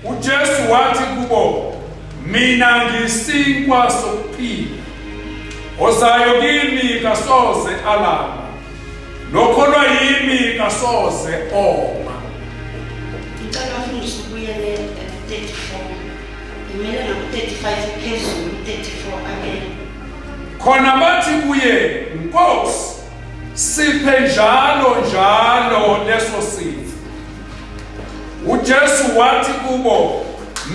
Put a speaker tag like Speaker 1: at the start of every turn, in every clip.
Speaker 1: uJesu wathi kubo, mina ngisinkwa sokuphila, ozayo kimi kasoze alamba, nokholwa yimi kasoze oma.
Speaker 2: Ngicela ufundise ubuyele 34. Imele ngaku 35 phezulu 34 again.
Speaker 1: Khona bathi kuye, Nkosi, siphe njalo leso sifa. uJesu wathi kubo,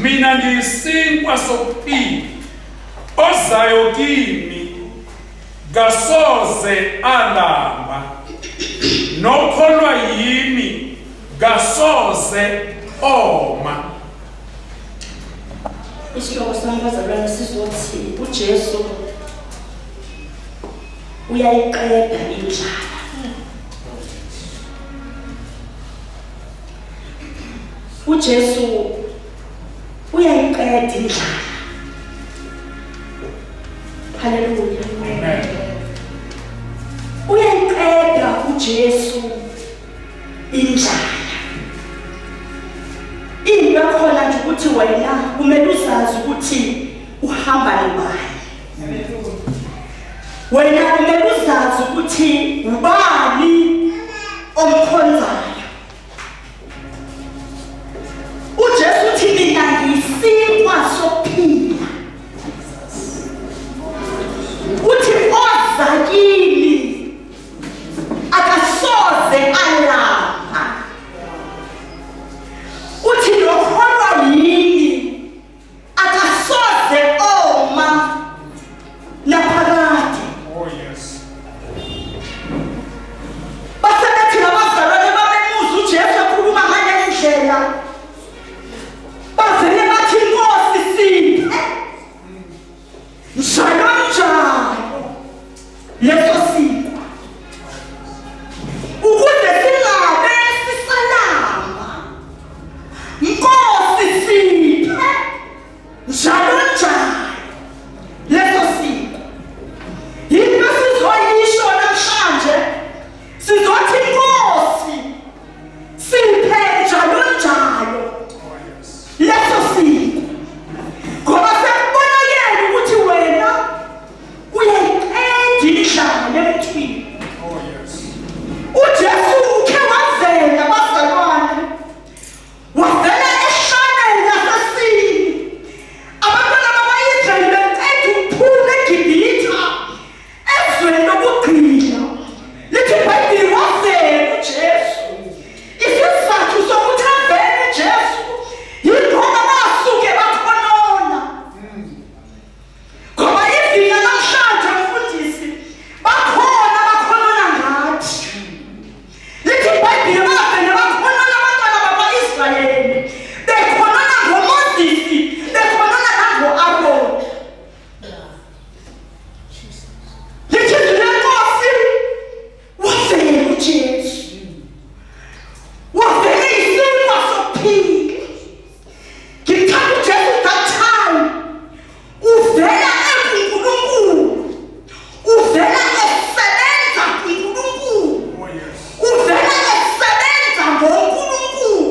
Speaker 1: mina ngiyisinkwa sokuphila, ozayo kimi kasoze alamba, nokholwa yimi kasoze oma.
Speaker 2: Isihloko sami bazalwane sizothi uJesu uyayiqeda indlala. uJesu uyayiqeda indlala. Haleluya.
Speaker 1: Amen.
Speaker 2: Uyayiqeda uJesu indlala. Into khona nje ukuthi wena kumele uzazi ukuthi uhamba nobani. Wena kumele uzazi ukuthi ubani omkhonzayo. uJesu uthi mina ngiyisinkwa sokuphila. Uthi oza kimi akasoze alamba. Uthi nokholwa yimi akasoze oma naphakade.
Speaker 1: Oh yes.
Speaker 2: Basebethi nabazalwane babemuza uJesu ekhuluma ngale ndlela. Bavele bathi Nkosi siphe. Njalo leso sinkwa. Ukuze singabe sisalamba. Nkosi siphe. Njalo leso sinkwa. Yinto sizoyisho namhlanje. Sizothi Nkosi siphe njalo leso sinkwa. Ngoba sekubonakele ukuthi wena uyayiqeda indlala emthini.
Speaker 1: Oh yes.
Speaker 2: uJesu ukhe wavela bazalwane. Wavela eshaneni nasesini. Abantwana bakaIsrayeli beqeda ukuphuma eGibhithe ezweni lokugqila. Lithi iBhayibheli wavela uJesu. Isizathu sokuthi avele uJesu yingoba basuke bakhonona. Ngoba ivila namhlanje mfundisi bakhona bakhonona ngathi. Lithi iBhayibheli bavele bakhonona abantwana bakaIsrayeli. Bekhonona ngoMoses, bekhonona nango-Aroni. Lithi lenkosi wavela uJesu. Wavele isinkwa sokuphila. Ngithanda uJesu that time. Uvela kuNkulunkulu. Uvela esebenza kuNkulunkulu.
Speaker 1: Oh yes.
Speaker 2: Uvela esebenza ngoNkulunkulu.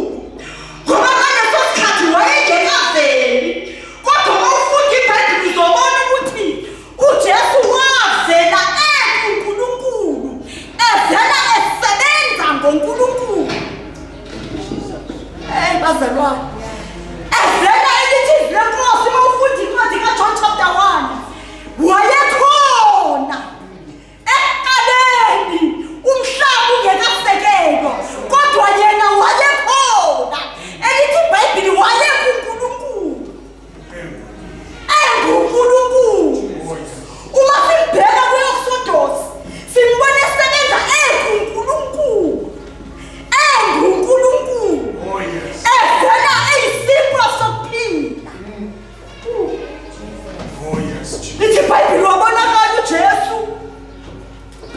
Speaker 2: Ngoba ngaleso sikhathi wayengekaveli. Kodwa mawufunda iBhayibheli uzobona ukuthi uJesu wavela kuNkulunkulu. Evela esebenza ngoNkulunkulu. Bazalwane. Evela elithi lenkosi mawufunda incwadi kaJohn chapter 1. Wayekhona ekuqaleni umhlaba ungekasekelwa. Kodwa yena wayekhona. Elithi iBhayibheli wayekuNkulunkulu. EnguNkulunkulu. Uma sibheka kuYesu simbona esebenza enguNkulunkulu. EnguNkulunkulu.
Speaker 1: Oh yes.
Speaker 2: Evela eyisinkwa sokuphila.
Speaker 1: Oh yes.
Speaker 2: Lithi iBhayibheli wabonakala uJesu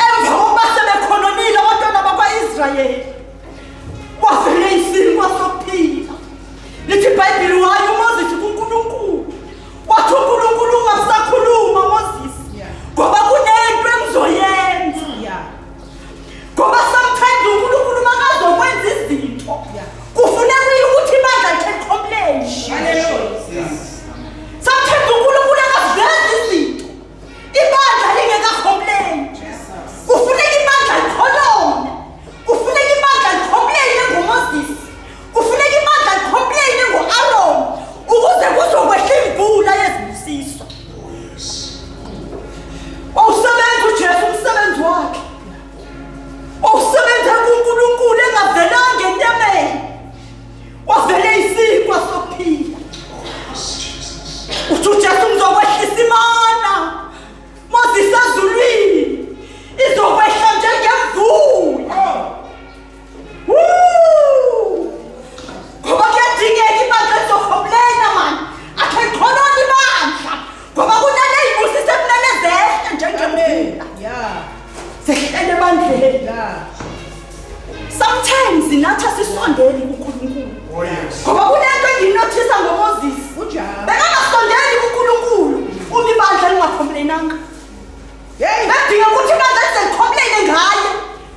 Speaker 2: emva kokuba sebekhononile abantwana bakwaIsrayeli. Wavele sometimes nathi asisondeli kuNkulunkulu.
Speaker 1: Oh yes.
Speaker 2: Ngoba kunento enginothisa ngoMoses. Bekangasondeli kuNkulunkulu uma ibandla lingakhomplainanga. Bedinga ukuthi ibandla lize ngaye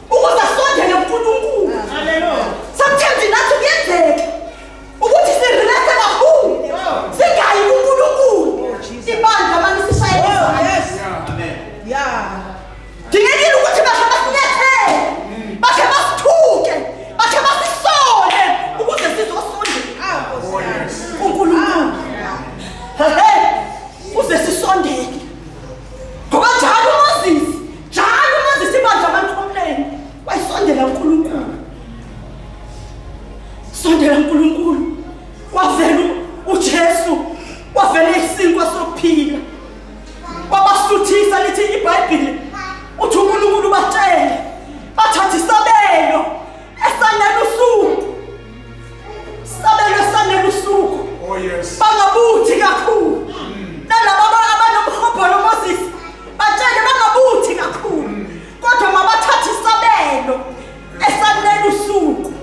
Speaker 2: ukuze asondele kuNkulunkulu. Hallelujah. Sometimes nathi kuyenzeka ukuthi sirelate kakhulu singayi kuNkulunkulu. Ibandla manje sishayela. Yes. Amen. Yeah. Dingekile ukuthi bakhe basinyathele, bakhe basithuke, bakhe basisole ukuze sizosondela kuNkulunkulu. Uze sisondele. Ngoba njalo Moses ibandla abanthombeni wayisondela kuNkulunkulu. Sondela kuNkulunkulu. Wavela uJesu, wavela isinkwa sokuphila. Wabasuthisa lithi iBhayibheli uthi uNkulunkulu batshele bathatha isabelo esanele usuku. Sabelo esanele usuku.
Speaker 1: Oh yes.
Speaker 2: Bangabuthi kakhulu. Nalabo abanomhobholo Moses batshele bangabuthi kakhulu. Kodwa mabathatha isabelo esanele usuku.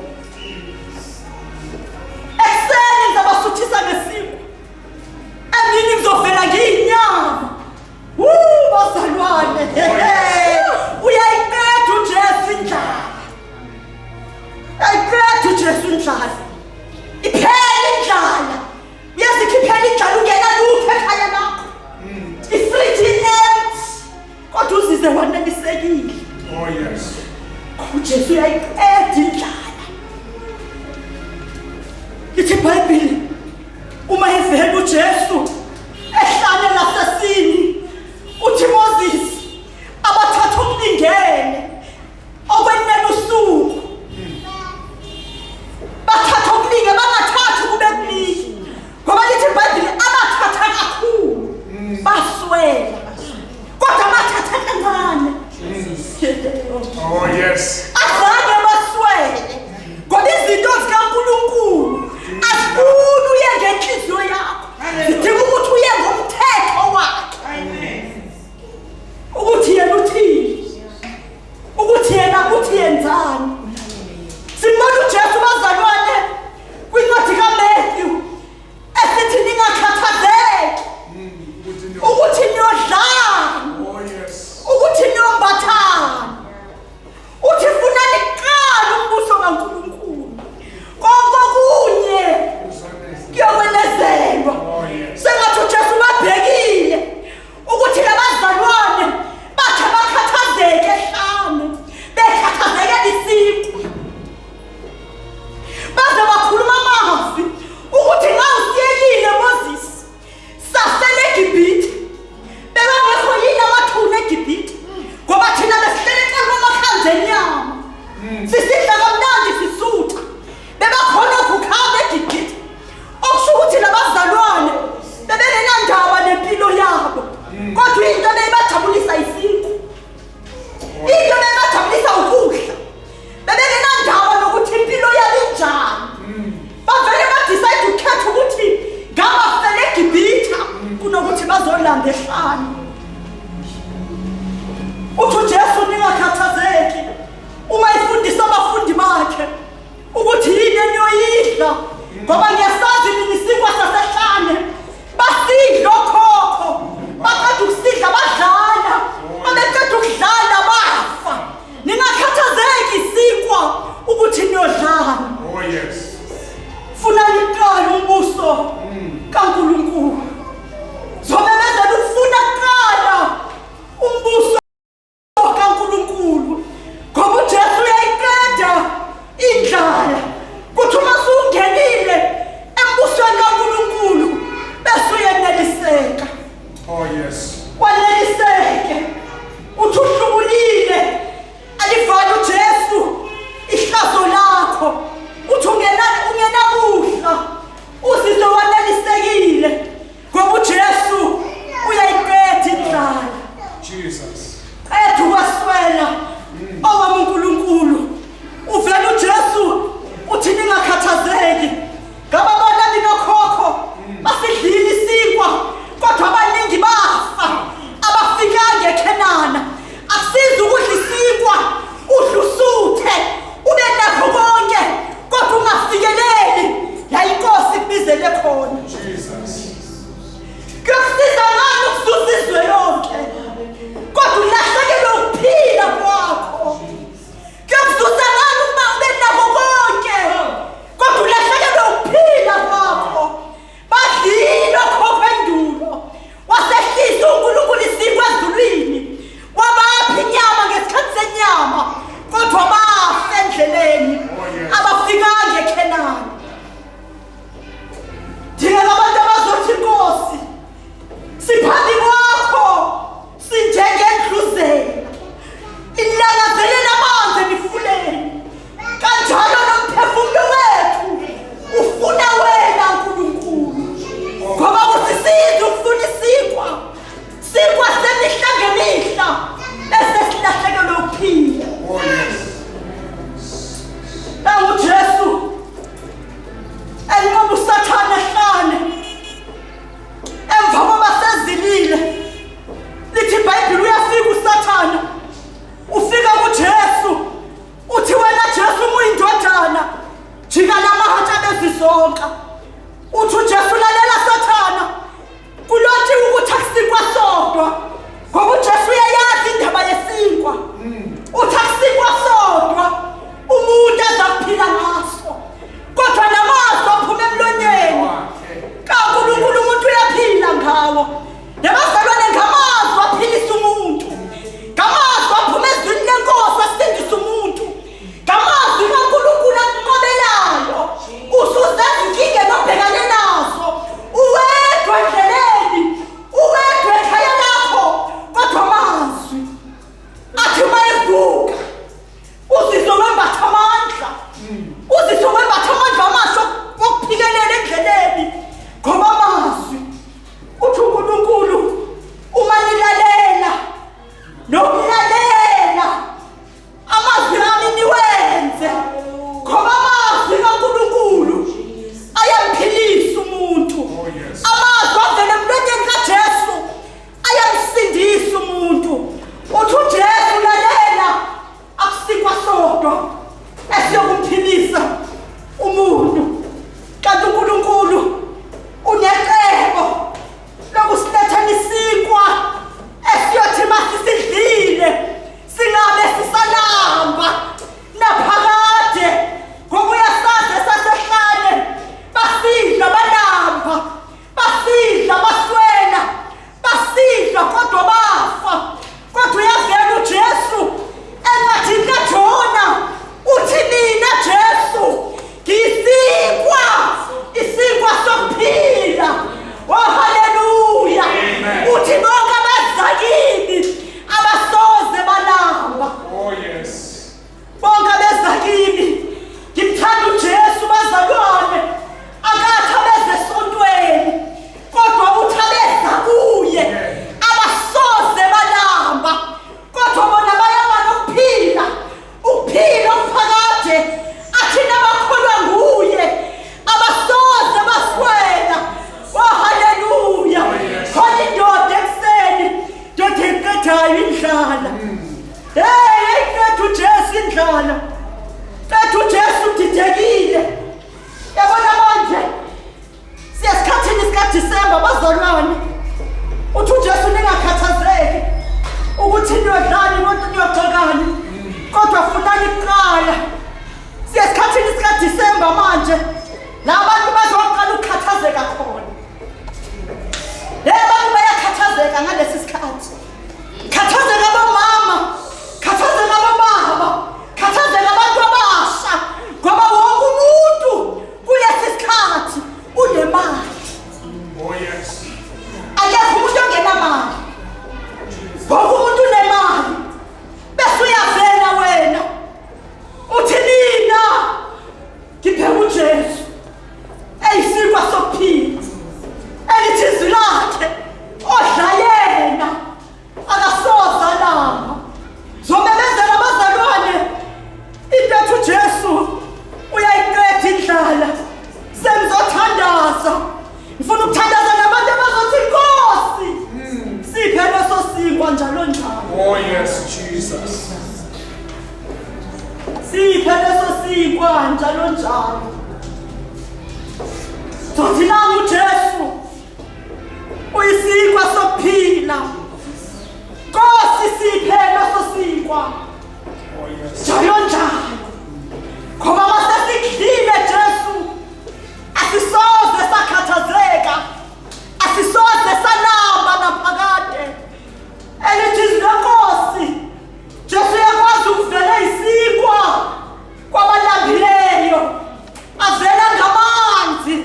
Speaker 2: Ekseni ngizabasuthisa ngesiko. Emini ngizovela ngiyinyama. Bazalwane. Uyayiqeda uJesu indlala. Uyayiqeda uJesu indlala. Iphela indlala. Uyazikhiphela indlala ungena lutho ekhaya lakho. Ifridge empty. Kodwa uzize wanelisekile.
Speaker 1: Oh yes.
Speaker 2: uJesu uyayiqeda indlala. Ithi iBhayibheli uma evela uJesu ehlane lasesini uthi Moses abathatha umlingene okwenene usuku. Bathatha umlinge bangathathi kube kuningi. Ngoba lithi iBhayibheli abathatha kakhulu baswela. Kodwa bathatha kancane.
Speaker 1: Oh yes.
Speaker 2: Azange baswele. Ngoba izinto zikaNkulunkulu azifuni uye ngenhliziyo yakho. Zidinga ukuthi uye ngomthetho wakhe. Ukuthi yena uthini? Ukuthi yena uthi yenzani? Sibona uJesu bazalwane kwincwadi kaMathew esithi ningakhathazeki ukuthi niyodlala.
Speaker 1: Oh yes.
Speaker 2: Ukuthi niyombathana. Uthi funani kuqala umbuso kaNkulunkulu. Konke kunye kuyokwenezelwa. Sengathi uJesu babhekile ukuthi labazalwane bakhe bakhathazeke ehlane. Bekhathazekela isipho. Baze bakhuluma amazwi ukuthi nxa usiyekile Moses sasele eGibhithe. Bebengekho yini amathuna eGibhithe? Ngoba thina besihlele kwamakhanza enyama. Sisidla kamnandi sisutha. Bebakhona ukukhamba eGibhithe. Okusho ukuthi labazalwane bebengenandaba nempilo yabo. Kodwa into beyibajabulisa isintu. Into beyibajabulisa ukudla. Bebengenandaba nokuthi impilo yabo injani. Bavele badecide ukhetha ukuthi ngabafele eGibhithe kunokuthi bazolanda ehlane. Uthi uJesu ningakhathazeki uma ifundisa abafundi zonka uthi uJesu lalela sathana kulothi ukuthi akusikwa sodwa ngoba uJesu uyayazi indaba yesinkwa uthi akusikwa sodwa umuntu azaphila ngaso kodwa namazwi aphuma emlonyeni kaNkulunkulu umuntu uyaphila ngawo yabazalwane ngamazwi aphilisa umuntu ngamazwi aphuma ezwini lenkosi asindisa umuntu ngamazwi kaNkulunkulu akunqobelayo usuzenza inkinga nobhekane nazo uwedwa endleleni uwedwa ekhaya lakho kodwa amazwi athi uma evuka uzizwa wembatha amandla uzizwa wembatha amandla amasha wokuphikelela endleleni ngoba amazwi uthi uNkulunkulu uma nilalela nokulalela amazwi ami niwenze ngoba amazwi kaNkulunkulu ayamphilisa umuntu amazwi avela emlonyeni kaJesu ayamsindisa umuntu uthi uJesu lalela akusikwa sodwa esiyokumphilisa umuntu kanti uNkulunkulu unecebo lokusilethela isinkwa esiyothi masisidlile singabe sisalamba naphakade ngokuya saze sasehlane basidla balamba basidla baswela basidla kodwa bafa kodwa uyavela uJesu engathi kaJona uthi mina Jesu ngisinkwa isinkwa sokuphila oh haleluya uthi bonke abazakini abasoze balamba
Speaker 1: Oh yes.
Speaker 2: bonke abezakini ngimthanda uJesu bazalwane akathi abeze esontweni kodwa uthi abeza kuye abasoze balamba kodwa bona bayaba nokuphila ukuphila okuphakade athi nabakholwa nguye abasoze baswela oh haleluya khona indoda ekuseni ndoda eqedayo indlala hey eqeda uJesu indlala eqeda uJesu udidekile yabona manje siyasikhathini sikaDisemba bazalwane uthi uJesu ningakhathazeki ukuthi niyodlani niyogxekani kodwa funani kuqala siyasikhathini sikaDisemba manje labantu bazoqala ukukhathazeka khona abantu bayakhathazeka ngalesi sikhathi khathazeka abamama khathazeka abababa khathazeka abantu abasha ngoba wonke umuntu kulesi sikhathi unemali
Speaker 1: Oh yes.
Speaker 2: akekho umuntu ongenamali wonke umuntu unemali bese uyavela wena uthi mina ngiphe uJesu eyisikwa sokuphila elithi izwi lakhe odla yena akasoza lama zomemezela abazalwane into ethi uJesu uyayiqeda indlala semzothandaza ngifuna ukuthandaza nabantu abazothi Nkosi siphe leso sinkwa njalo njalo
Speaker 1: Oh yes, Jesus.
Speaker 2: siphe leso sinkwa njalo njalo zothi nami uJesu uyisinkwa sokuphila Nkosi siphe leso sinkwa
Speaker 1: Oh yes.
Speaker 2: njalo njalo ngoba masesikudlile Jesu asisoze sakhathazeka asisoze salamba naphakade elithi izwi lenkosi Jesu yakwazi ukuvela isinkwa kwabalambileyo avela ngamanzi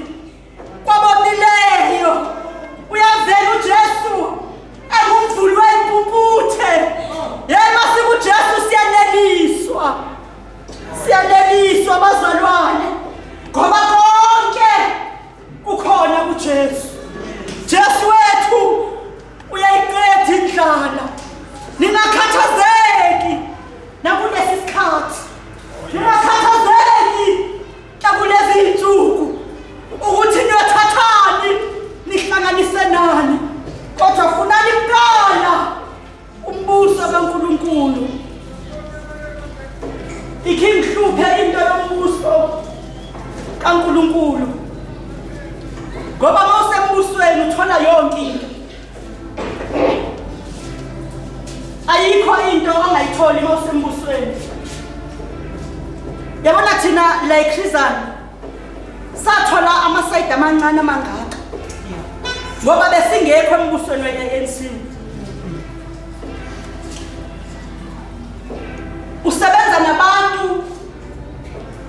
Speaker 2: kwabonileyo uyavela uJesu engumvuli wempumputhe yema sikuJesu siyaneliswa bazalwane ngoba konke kukhona kuJesu Jesu wethu uyayiqeda indlala ningakhathazeki nakulesi sikhathi ningakhathazeki nakulezi insuku ukuthi niyothathani nihlanganise nani kodwa funani kuqala umbuso kaNkulunkulu ikhi ngihluphe into yombuso kaNkulunkulu. Ngoba mawusembusweni uthola yonke into. Ayikho into ongayitholi mawusembusweni. Yabona thina la eKhrizani sathola amasayidi amancane amangaka. Ngoba besingekho embusweni we-ANC. Usebenza nabantu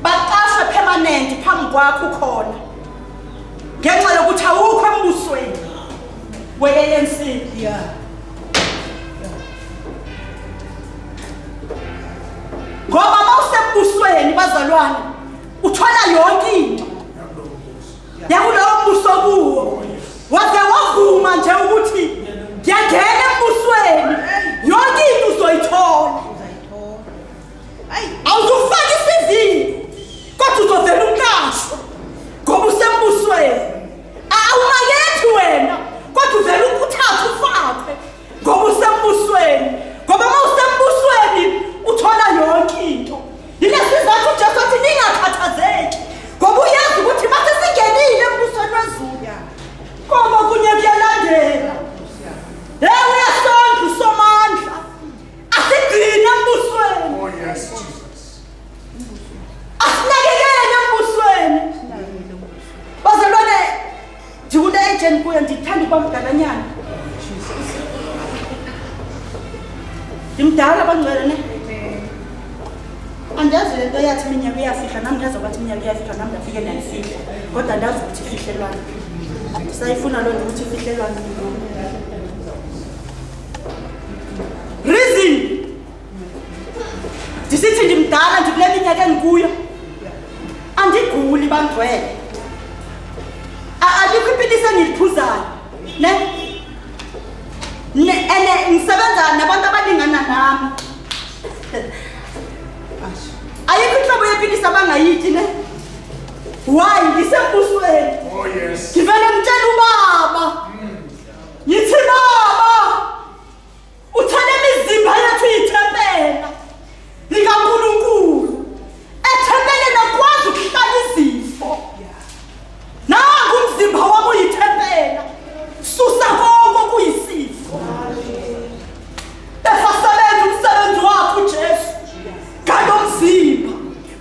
Speaker 2: baqashwe permanent phambi kwakho khona. Ngenxa yokuthi awukho embusweni we-ANC. Ngoba mawusembusweni bazalwane uthola yonke into. Yakulowo mbuso kuwo. Waze wavuma nje ukuthi ngiyangena embusweni yonke into uzoyithola. Awuzufaka iCV kodwa uzovela uqashwe ngoba usembusweni. Awumakethi wena kodwa uvela ukuthatha ufakwe ngoba usembusweni. Ngoba mawusembusweni uthola yonke into. Yilesizathu uJesu athi ningakhathazeki ngoba uyazi ukuthi mase singenile embusweni wezulu ngoba kunye kuyalandela. Uyasondla usomandla asigcine embusweni.
Speaker 1: Oh yes, Jesus.
Speaker 2: Asinakekele embusweni. Bazalwane ndiwune agent kuye ndithanda ukwamdalanyana. Ndimdala bangcwele ne? Andazi lento yathi iminyaka iyafika nami ngazi ukuthi iminyaka iyafika nami ndafike nayifika. Kodwa andazi ukuthi ifihlelwane. Sayifuna lo ukuthi ifihlelwane. Reason. Disithi ndimdala ndikule minyaka engikuyo. Andiguli bangcwele. Alikho ipilisi engiliphuzayo. Ne? Ngisebenza nabantu abalingana nami. Ayikho inhlobo yepilisi abangayithi ne? Why ngisembusweni?
Speaker 1: Oh yes.
Speaker 2: Ngivele ngitshela ubaba. Ngithi baba uthole imizimba yethu ithempela likaNkulunkulu. Ethempele nakwazi ukuhlala izifo. Nangu umzimba wami uyithempela. Susa konke kuyisifo. Besasebenza umsebenzi wakho uJesu. Kalomzimba.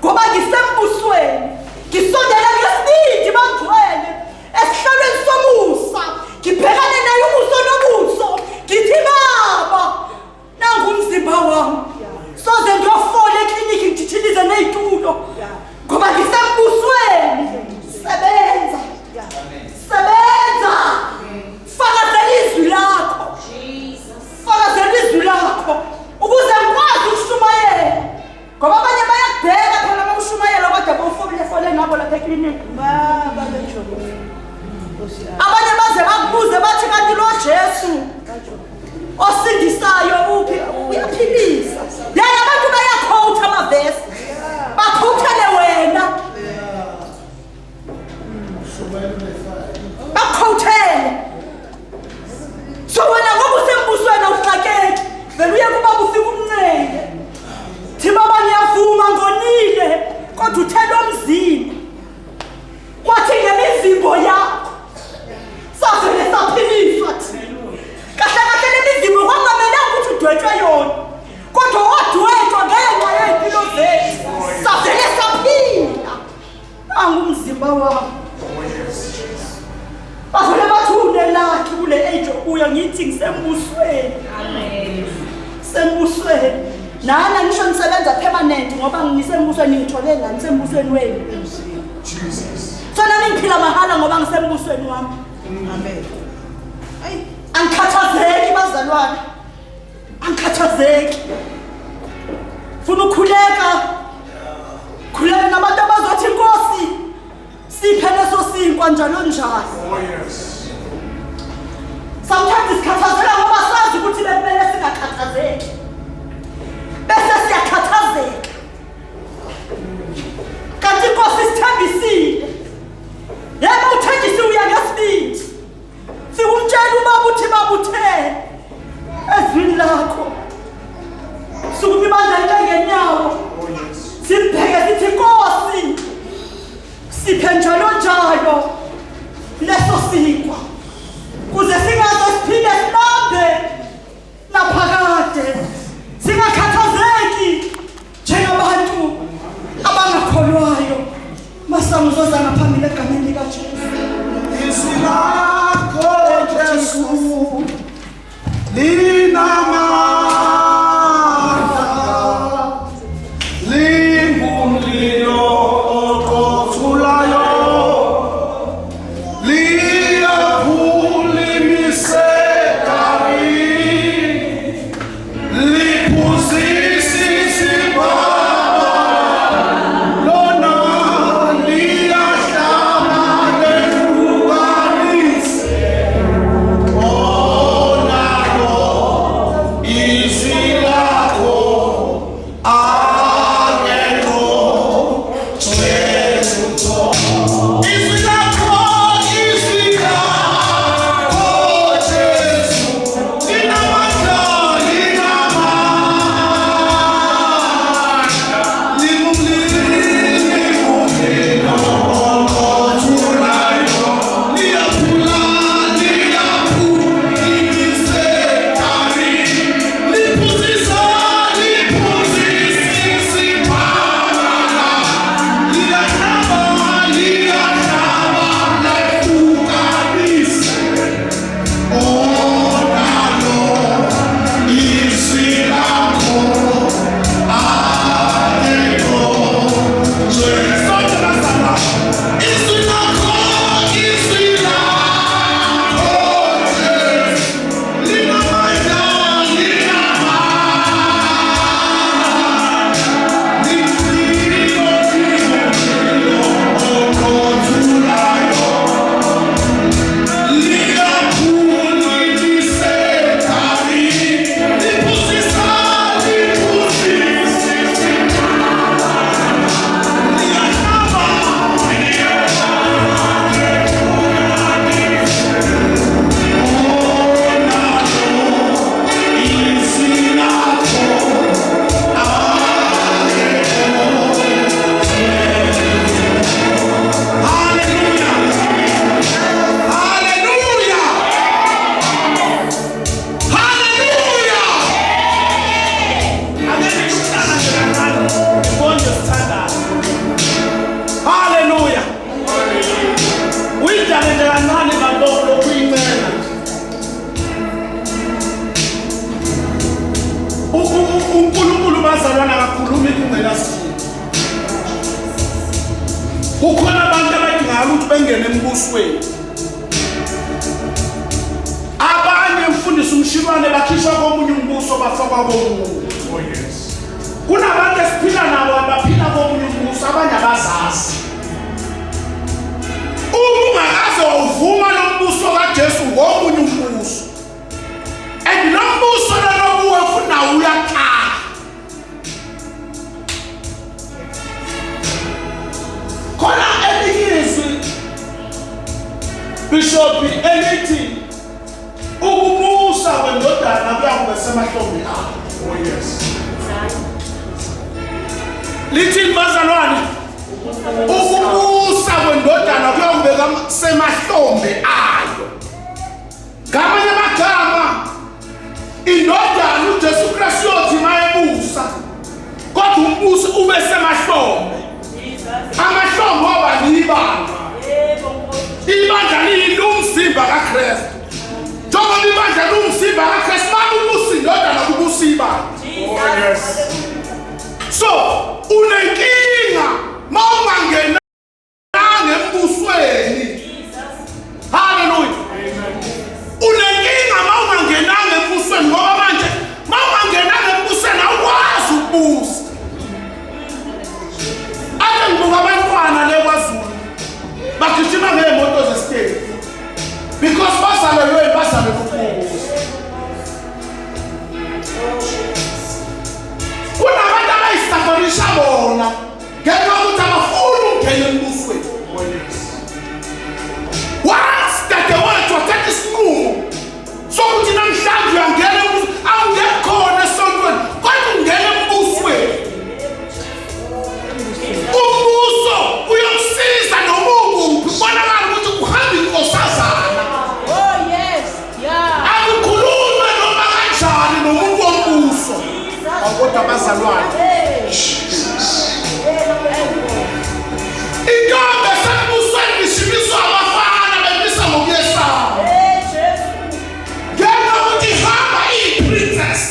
Speaker 2: Ngoba ngisembusweni. Ngisondela ngesibindi bangcwele. Esihlalweni somusa. Ngibhekane naye ubuso nobuso. Ngithi baba. Nangu umzimba wami. Soze ngiyofola ekliniki ngithithilize nezitulo. Ngoba ngisembusweni. Sebenza. Sebenza. Fakazela izwi lakho. Fakazela izwi lakho. Ukuze ngikwazi ukushumayela. Ngoba abanye bayakubheka phela mawushumayela kodwa bawufole nabo lapha ekliniki. Abanye baze bakubuze bathi kanti lo Jesu osindisayo uphi uyaphilisa. Yaya abantu bayakhotha amavesi. Bakhothele wena. Bakhothele. So wena ngoba usembusweni awuxakeki. Vele uye kuba ufika umnceke. Thima abanyavuma ngonile kodwa uthela umzimba. Kwathi ngemizimbo yakho safele saphiliswa thina. Kahle kahle lemizimbo kwangamelanga ukuthi udwetshwe yona. Kodwa wadwetshwa ngenxa yempilo zethu. Safele saphila. Angumzimba wami.
Speaker 1: Oh yes.
Speaker 2: Bavele bathi unelakhi kule age okuya ngithi ngisembusweni. Amen. Sembusweni. Nana ngisho nisebenza permanent ngoba ngisembusweni ngithole la ngisembusweni wenu.
Speaker 1: Jesus.
Speaker 2: So nami ngiphila mahala ngoba ngisembusweni wami. Amen. Angikhathazeki bazalwane. Angikhathazeki. Funa ukukhuleka. Khuleka nabantu abazothi Nkosi siphe leso sinkwa njalo njalo.
Speaker 1: Oh yes.
Speaker 2: Sometimes isikhathazela ngoba sazi ukuthi bekumele singakhathazeki. Bese siyakhathazeka. Kanti Nkosi sithembisile. Yebo uthengise uya ngesibindi. Sikumtshela ubaba uthi babuthe ezwini lakho. Sukumi bandla ngenyawo.
Speaker 1: Oh yes.
Speaker 2: Simbheke sithi Nkosi siphe njalo njalo leso sikwa kuze singaze siphinde silambe laphakade singakhathazeki njengabantu abangakholwayo. Masango uzoza ngaphambili egameni likaJesu.
Speaker 1: Izwi lakho Jesu linamandla, lingumlilo oqothulayo, liyaphulimiseka, liphuzisa isibaba, lona liyahlama lehlukanise. uNkulunkulu bazalwana akakhulumi kungelasikhulu. Kukhona abantu abadingayo ukuthi bengene embusweni. Abanye mfundisi umshilwane bakhishwa komunye umbuso bafakwa komunye.
Speaker 3: Oh yes.
Speaker 1: Kunabantu esiphila nabo abaphila komunye umbuso abanye abazazi. Ungakaze uvuma nombuso kaJesu ngomunye umbuso. And nombuso lokuwe ufuna uyakhala. Khona elizwi Bishop elithi ukubusa kwendodana kuyakube semahlombe akho.
Speaker 3: Oh yes.
Speaker 1: Lithi bazalwane ukubusa kwendodana kuyakube semahlombe ayo. Ngamanye amagama indodana uJesu Kristu yothi mayebusa kodwa umbuso ube semahlombe. Amahlombe abanibanga. Ibandla liyilumzimba kaKristu. Njengoba ibandla lumzimba kaKristu bakubusa indodana kubusa ibandla.
Speaker 3: Oh yes.
Speaker 1: So unenkinga mawungangena ngembusweni. Hallelujah. Unenkinga mawungangena ngembusweni ngoba manje mawungangena ngembusweni awukwazi ukubusa. bazalwane. Intombi esembusweni ishimiswa abafana bemisa ngokuyesaba. Ngenxa yokuthi ihamba iyi-princess.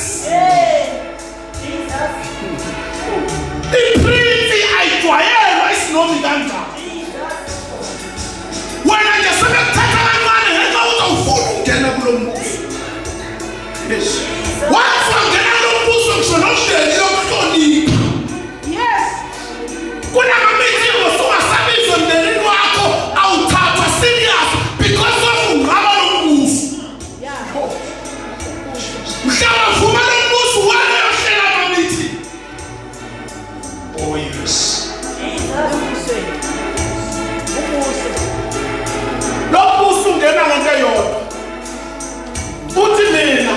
Speaker 1: I-prince ayijwayelwa isinomi kanjani. Wena nje sebekuthatha kancane ngenxa yokuthi awufuni ukungena kulo mbuso. Wathi wangena kulo mbuso ngisho nomndeni yokuhlonipha. Kunamamithingi osungasabizwa emndenini wakho awuthathwa serious because of ungqaba lo mbuso. Mhlawumbe uvuma lo mbuso wena yohlela amamithi.
Speaker 3: Oh, yes.
Speaker 1: Lo mbuso ungena ngento eyodwa. Uthi mina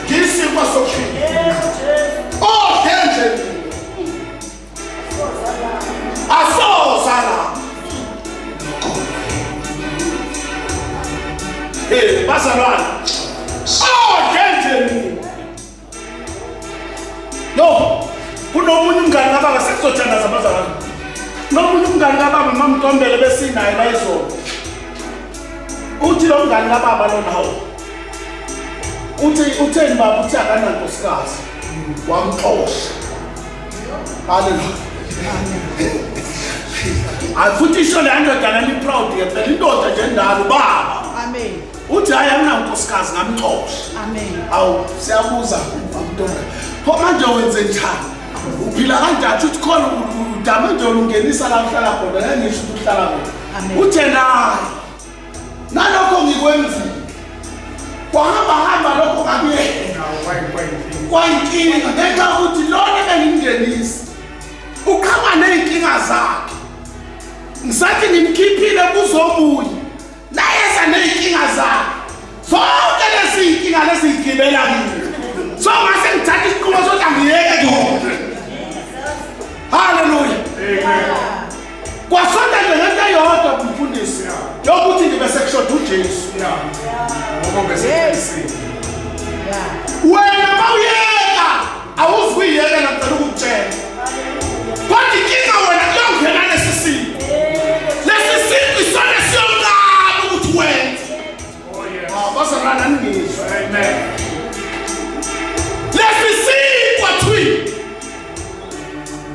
Speaker 1: ngiyisikwa sokuphila. Oh, kenje asozala. Bazalwane. Oh, kenje no, kunomunye umngane kababa sekuzothandaza bazalwane. Nomunye umngane kababa mamntombele besinaye bayizolo. Uthi lo mngane kababa lo nawo. Utheni baba uthi akanankosikazi. Wamxosha. Hallelujah. Afuthi isho le ndodana li proud ngempela indoda nje endalo baba.
Speaker 2: Amen.
Speaker 1: Uthi hayi akunankosikazi ngamxosha.
Speaker 2: Amen.
Speaker 1: Awu siyabuza mntombi. Pho manje wenze njani? Uphila kanjani uthi khona udama nje ungenisa la uhlala khona ngisho ukuthi uhlala khona.
Speaker 2: Amen.
Speaker 1: Uthe nayi. Nalokho ngikwenzile. Kwahamba lokho kakuyena. Kwayinkinga ngenxa yokuthi lona bengimngenisa. Ukhamba ney'nkinga zakhe. Ngisathi ngimkhiphile kuzobuya. Nayeza ney'nkinga zakhe. Zonke lezi y'nkinga lezigibela kimi. So ngase ngithatha isinqumo sokuthi angiyeke kona. Hallelujah.
Speaker 3: Amen.
Speaker 1: Kwasonta nje ngento eyodwa kumfundisi yokuthi ngibe sekushoda uJesu. Wena mawuyeka awuzuyiyeka ngicela ukukutshela. Kodwa inkinga wena kuyongena lesi simo. Lesi simo isona siyonqaba ukuthi wenze.
Speaker 3: Oh, yes.
Speaker 1: Bazalwana ningizwa.
Speaker 3: Amen.
Speaker 1: Lesi simo thwi.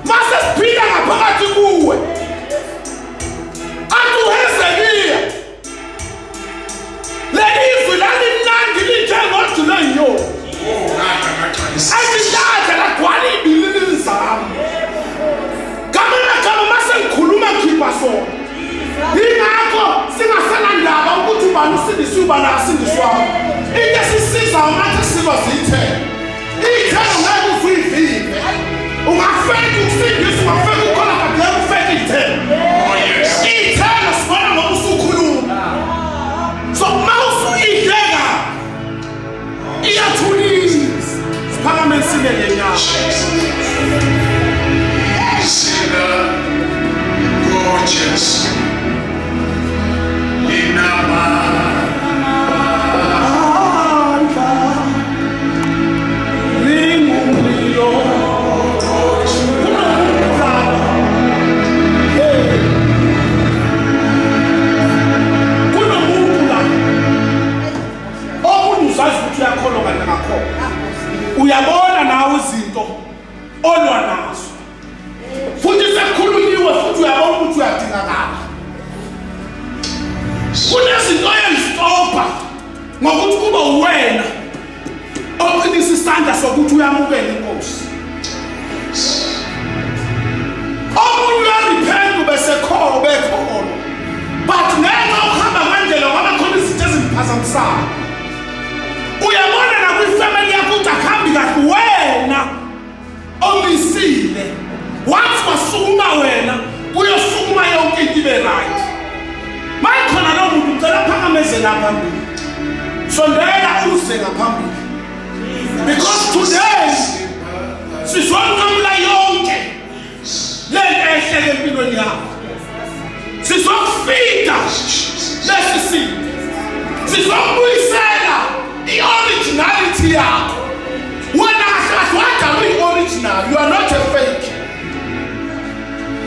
Speaker 1: Mase siphila ngaphakathi kuwe. Akuhezekiya. Lelizwi lalimnandi linjengojulo yinyoni. Ayihlahla lagcwala iy'bilini zami. Gama mase ngikhuluma ngikhipha sona. Yingakho singasenandaba ukuthi ubani usindiswe ubani akasindiswayo. Into esisizayo manje sizwa ziyithelo. Iy'thelo ngeke uzuyivimbe. Ungafeka ukusindiswa, ungafeka ukhona kanti ngeke ufeke iy'thelo.
Speaker 3: Oh, yes.
Speaker 1: Iy'thelo sibona ngoba usukhuluma. So mawusuyidleka iyathulisa. Siphakame sine ngenyawo.
Speaker 3: Gorgeous.
Speaker 1: Uyabona nawe izinto olwa nazo. Futhi sekukhulunyiwe futhi uyabona ukuthi uyadingakala. Kunezinto ezistopha ngokuthi kuba uwena oqinisa isandla sokuthi uyamukela inkosi. Omunye uyarepent besekhona bekhona. But ngenxa ukuhamba ngendlela ngoba khona izinto eziphazamisayo. Uyabona nakwifamily yakho ukuthi akuhambi kahle wena omisile. Wathi wasukuma wena uyosukuma yonke into ibe right. Mayikhona lo muntu ngicela phakameze ngaphambili. Sondela uze ngaphambili. Because today sizonqamula yonke lento ehlele empilweni yakho. Sizokufika lesi simo. Sizokubuyisela i-originality yakho. Wena kahle wadala i-originality original. You are not a fake.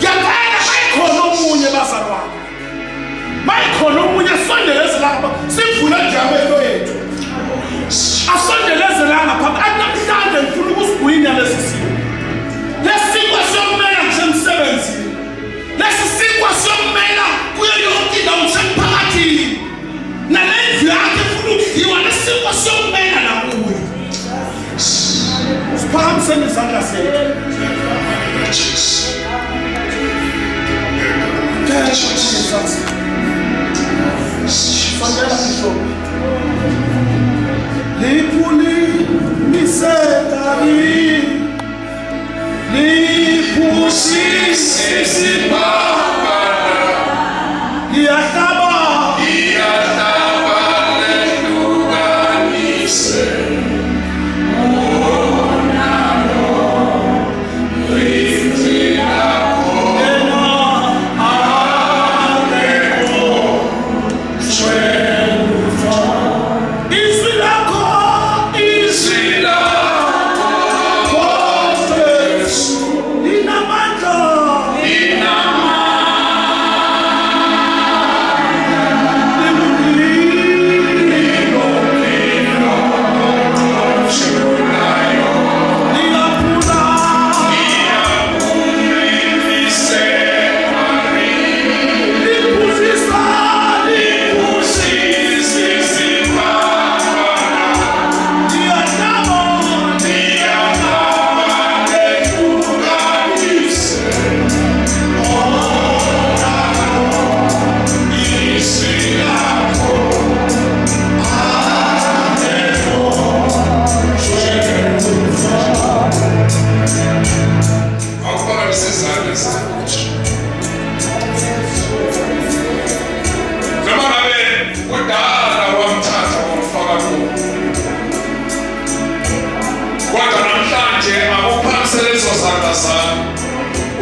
Speaker 1: Yakana maikono munye bazalwane. Maikono munye sondelezela sifuna jamelo yethu. Asondelezelanga phakathi namhlanje ngifuna ukusibuyina lesisimo. Lesikwa somela ngisemsebenzini. Lesikwa somela kuyo yonke indawo semphakathini. Nalendlu yakhe ufuna ukudliwa lesikwa somela nakuyo. Siphakamiseni izandla zethu. Jesus. Sondela ngisho. Lipuli misedari lipusi sisibaba liyahlaba
Speaker 3: lelukanise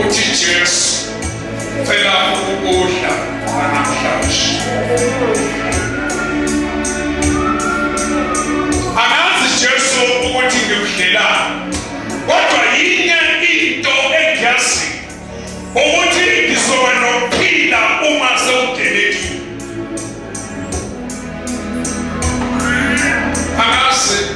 Speaker 3: uthi Jesu phela ukudla namhlanje. Amazi Jesu ukuthi ngikudlelani, kodwa yinye into engiyazi ukuthi ngizoba nokuphila uma sewudelekile. Amazi